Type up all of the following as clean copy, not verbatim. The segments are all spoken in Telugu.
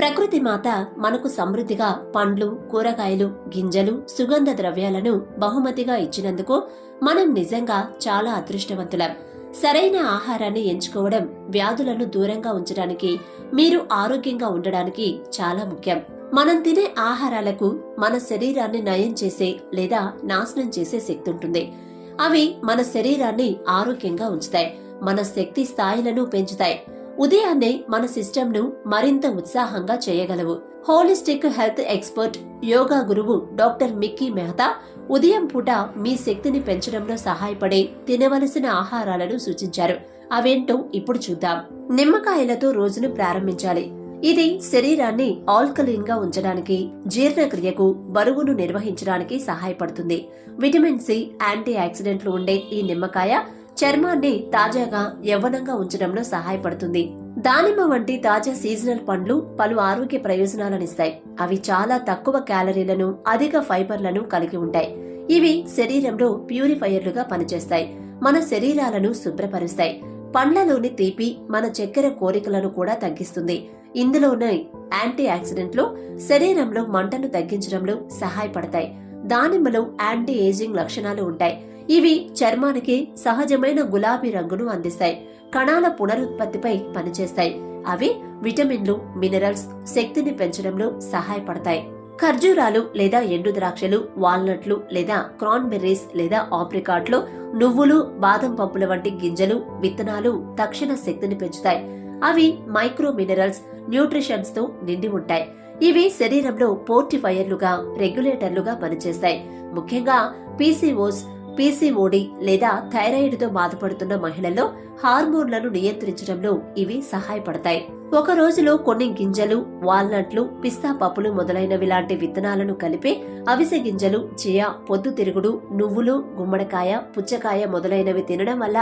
ప్రకృతి మాత మనకు సమృద్ధిగా పండ్లు, కూరగాయలు, గింజలు, సుగంధ ద్రవ్యాలను బహుమతిగా ఇచ్చినందుకు మనం నిజంగా చాలా అదృష్టవంతులం. సరైన ఆహారాన్ని ఎంచుకోవడం వ్యాధులను దూరంగా ఉంచడానికి, మీరు ఆరోగ్యంగా ఉండడానికి చాలా ముఖ్యం. మనం తినే ఆహారాలకు మన శరీరాన్ని నయం చేసే లేదా నాశనం చేసే శక్తి ఉంటుంది. అవి మన శరీరాన్ని ఆరోగ్యంగా ఉంచుతాయి, మన శక్తి స్థాయిలను పెంచుతాయి. ఉదయాన్నే మన సిస్టమ్ను మరింత ఉత్సాహంగా చేయగలవు. హోలిస్టిక్ హెల్త్ ఎక్స్పర్ట్, యోగా గురువు డాక్టర్ మిక్కీ మెహతా ఉదయం పూట మీ శక్తిని పెంచడంలో సహాయపడే తినవలసిన ఆహారాలను సూచించారు. అవేంటో ఇప్పుడు చూద్దాం. నిమ్మకాయలతో రోజును ప్రారంభించాలి. ఇది శరీరాన్ని ఆల్కలీన్ గా ఉంచడానికి, జీర్ణక్రియకు, బరువును నిర్వహించడానికి సహాయపడుతుంది. విటమిన్ సి, యాంటీ ఆక్సిడెంట్లు ఉండే ఈ నిమ్మకాయ చర్మాన్ని తాజాగా, యవ్వనంగా ఉంచడంలో సహాయపడుతుంది. దానిమ్మ వంటి తాజా సీజనల్ పండ్లు పలు ఆరోగ్య ప్రయోజనాలనిస్తాయి. అవి చాలా తక్కువ క్యాలరీలను, అధిక ఫైబర్లను కలిగి ఉంటాయి. ఇవి శరీరంలో ప్యూరిఫైయర్లుగా పనిచేస్తాయి, మన శరీరాలను శుభ్రపరుస్తాయి. పండ్లలోని తీపి మన చక్కెర కోరికలను కూడా తగ్గిస్తుంది. ఇందులోని యాంటీ ఆక్సిడెంట్లు శరీరంలో మంటను తగ్గించడంలో సహాయపడతాయి. దానిమ్మలో యాంటీ ఏజింగ్ లక్షణాలు ఉంటాయి. ఇవి చర్మానికి సహజమైన గులాబీ రంగును అందిస్తాయి, కణాల పునరుత్పత్తిపై పనిచేస్తాయి. అవి విటమిన్లు, మినరల్స్, శక్తిని పెంచడంలో సహాయపడతాయి. ఖర్జూరాలు లేదా ఎండు ద్రాక్షలు, వాల్నట్లు లేదా క్రాన్బెర్రీస్ లేదా ఆప్రికాట్లు, నువ్వులు, బాదం పప్పుల వంటి గింజలు, విత్తనాలు తక్షణ శక్తిని పెంచుతాయి. అవి మైక్రో మినరల్స్, న్యూట్రిషన్స్ తో నిండి ఉంటాయి. ఇవి శరీరంలో పోర్టిఫైయర్లుగా, రెగ్యులేటర్లుగా పనిచేస్తాయి. ముఖ్యంగా పీసీఓస్, పీసీఓడి లేదా థైరాయిడ్ తో బాధపడుతున్న మహిళల్లో హార్మోన్లను నియంత్రించడంలో ఇవి సహాయపడతాయి. ఒక రోజులో కొన్ని గింజలు, వాల్నట్లు, పిస్తా పప్పులు మొదలైనవి లాంటి విత్తనాలను కలిపి అవిసె గింజలు, చియా, పొద్దుతిరుగుడు, నువ్వులు, గుమ్మడికాయ, పుచ్చకాయ మొదలైనవి తినడం వల్ల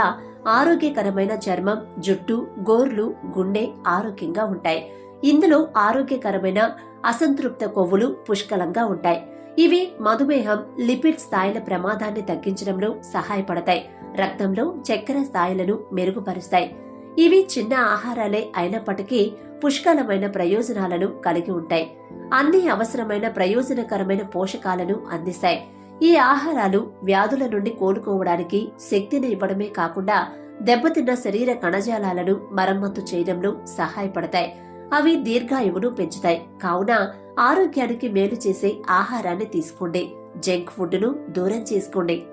ఆరోగ్యకరమైన చర్మం, జుట్టు, గోర్లు, గుండె ఆరోగ్యంగా ఉంటాయి. ఇందులో ఆరోగ్యకరమైన అసంతృప్త కొవ్వులు పుష్కలంగా ఉంటాయి. ఇవి మధుమేహం, లిపిడ్ స్థాయిల ప్రమాదాన్ని తగ్గించడంలో సహాయపడతాయి. రక్తంలో చక్కెర స్థాయిలను మెరుగుపరుస్తాయి. ఇవి చిన్న ఆహారాలే అయినప్పటికీ పుష్కలమైన ప్రయోజనాలను కలిగి ఉంటాయి. అన్ని అవసరమైన ప్రయోజనకరమైన పోషకాలను అందిస్తాయి. ఈ ఆహారాలు వ్యాధుల నుండి కోలుకోవడానికి శక్తిని ఇవ్వడమే కాకుండా దెబ్బతిన్న శరీర కణజాలాలను మరమ్మతు చేయడంలో సహాయపడతాయి. అవి దీర్ఘాయువును పెంచుతాయి. కావున ఆరోగ్యానికి మేలు చేసే ఆహారాన్ని తీసుకోండి. జంక్ ఫుడ్ ను దూరం చేసుకోండి.